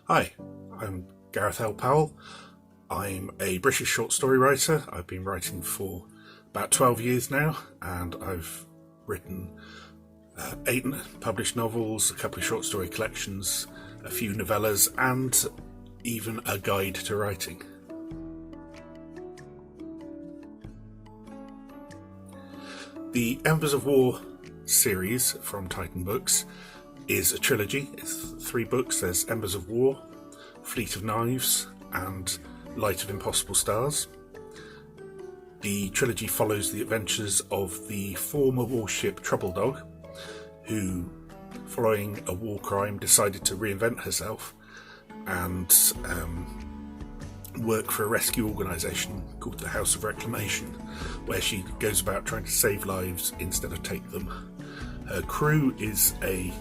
Hi, I'm Gareth L. Powell. I'm a British short story writer. I've been writing for about 12 years now, and I've written 8 published novels, a couple of short story collections, a few novellas, and even a guide to writing. The Embers of War series from Titan Books is a trilogy. It's 3 books. There's Embers of War, Fleet of Knives, and Light of Impossible Stars. The trilogy follows the adventures of the former warship Trouble Dog, who, following a war crime, decided to reinvent herself and work for a rescue organisation called the House of Reclamation, where she goes about trying to save lives instead of take them. Her crew is a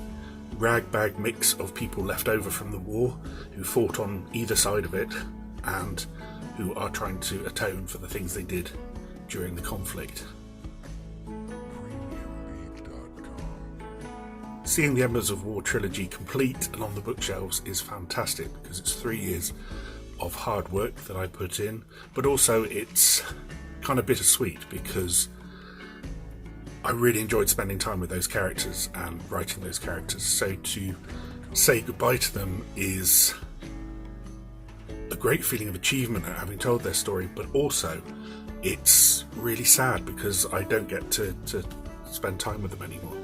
ragbag mix of people left over from the war who fought on either side of it and who are trying to atone for the things they did during the conflict. Seeing the Embers of War trilogy complete and on the bookshelves is fantastic because it's 3 years of hard work that I put in, but also it's kind of bittersweet because I really enjoyed spending time with those characters and writing those characters, so to say goodbye to them is a great feeling of achievement at having told their story, but also it's really sad because I don't get to spend time with them anymore.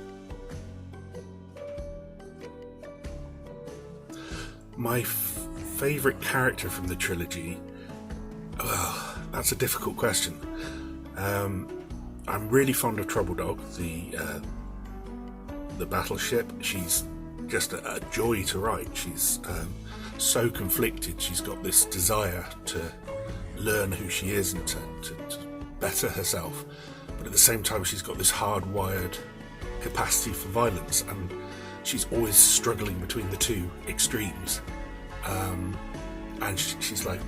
My favourite character from the trilogy? Well, that's a difficult question. I'm really fond of Trouble Dog, the battleship. She's just a joy to write. She's so conflicted. She's got this desire to learn who she is and to better herself, but at the same time she's got this hardwired capacity for violence, and she's always struggling between the two extremes. And she's like,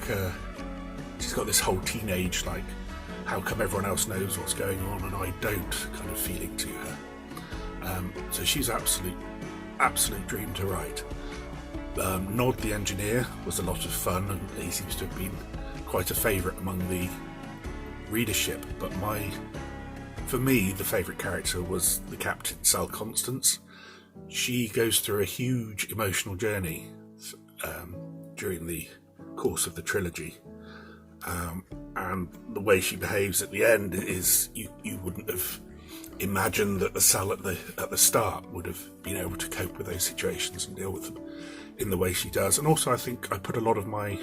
she's got this whole teenage, like, how come everyone else knows what's going on and I don't kind of feeling to her. So she's absolute dream to write. Nod the engineer was a lot of fun, and he seems to have been quite a favourite among the readership, but for me the favourite character was the captain, Sal Constance. She goes through a huge emotional journey during the course of the trilogy, and the way she behaves at the end is you wouldn't have imagined that the Sal at the start would have been able to cope with those situations and deal with them in the way she does. And also I think I put a lot of my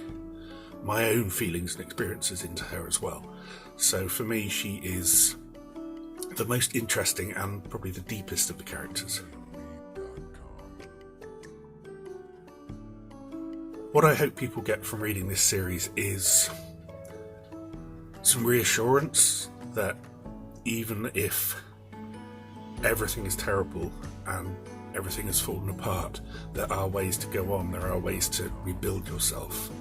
own feelings and experiences into her as well. So for me she is the most interesting and probably the deepest of the characters. What I hope people get from reading this series is some reassurance that even if everything is terrible and everything has fallen apart, there are ways to go on, there are ways to rebuild yourself.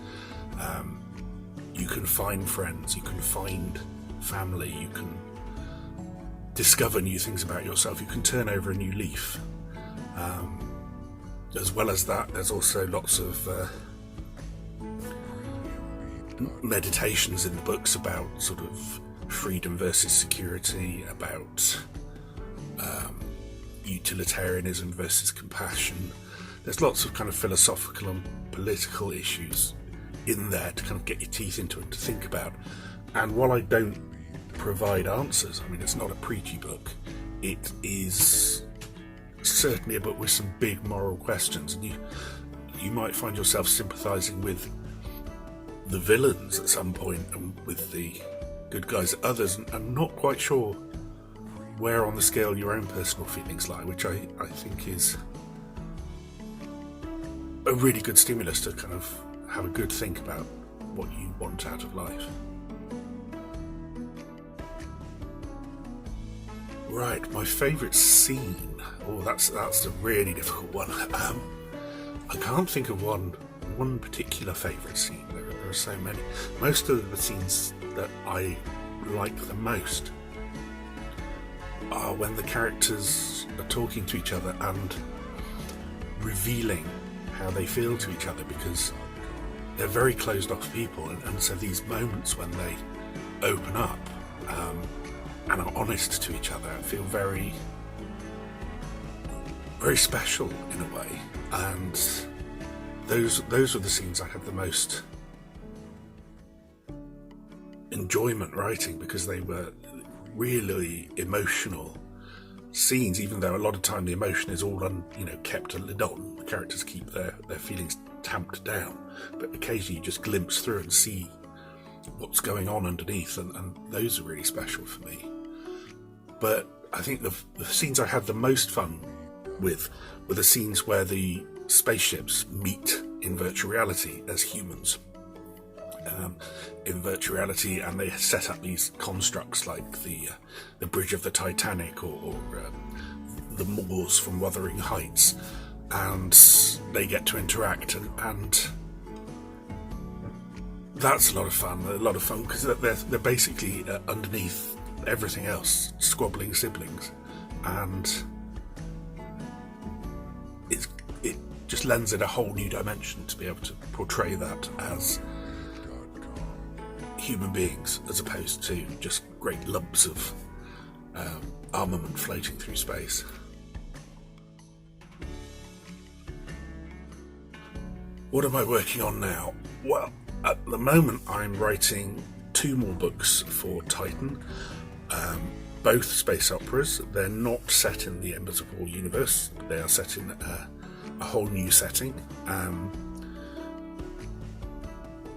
You can find friends, you can find family, you can discover new things about yourself, you can turn over a new leaf. As well as that, there's also lots of meditations in the books about sort of freedom versus security, about utilitarianism versus compassion. There's lots of kind of philosophical and political issues in there to kind of get your teeth into and to think about. And while I don't provide answers, I mean, it's not a preachy book, it is certainly a book with some big moral questions, and you might find yourself sympathising with the villains at some point and with the good guys at others, and I'm not quite sure where on the scale your own personal feelings lie, which I think is a really good stimulus to kind of have a good think about what you want out of life. Right, my favourite scene. Oh, that's a really difficult one. I can't think of one particular favourite scene. There are so many. Most of the scenes that I like the most are when the characters are talking to each other and revealing how they feel to each other, because they're very closed off people, and so these moments when they open up and are honest to each other feel very, very special in a way. And those were the scenes I had the most enjoyment writing, because they were really emotional scenes, even though a lot of time the emotion is all kept a lid on. The characters keep their feelings tamped down, but occasionally you just glimpse through and see what's going on underneath, and those are really special for me. But I think the scenes I had the most fun with were the scenes where the spaceships meet in virtual reality as humans. In virtual reality, and they set up these constructs like the bridge of the Titanic or the Moors from Wuthering Heights, and they get to interact, and that's a lot of fun because they're basically underneath everything else, squabbling siblings, and it just lends it a whole new dimension to be able to portray that as human beings as opposed to just great lumps of armament floating through space. What am I working on now? Well, at the moment I'm writing 2 more books for Titan, both space operas. They're not set in the Embers of War universe, they are set in a whole new setting.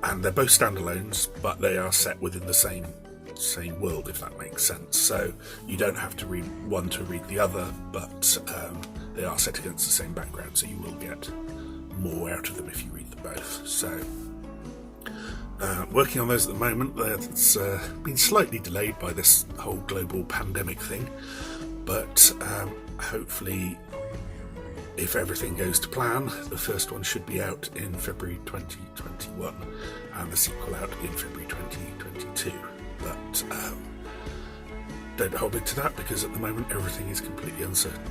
And they're both standalones, but they are set within the same world, if that makes sense. So you don't have to read one to read the other, but they are set against the same background, so you will get more out of them if you read them both. So working on those at the moment. It's been slightly delayed by this whole global pandemic thing, but hopefully, if everything goes to plan, the first one should be out in February 2021 and the sequel out in February 2022. But don't hold me to that, because at the moment everything is completely uncertain.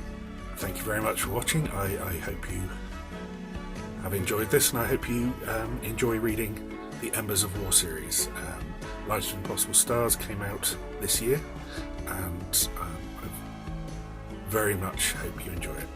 Thank you very much for watching. I hope you have enjoyed this, and I hope you enjoy reading the Embers of War series. Light of Impossible Stars came out this year, and I very much hope you enjoy it.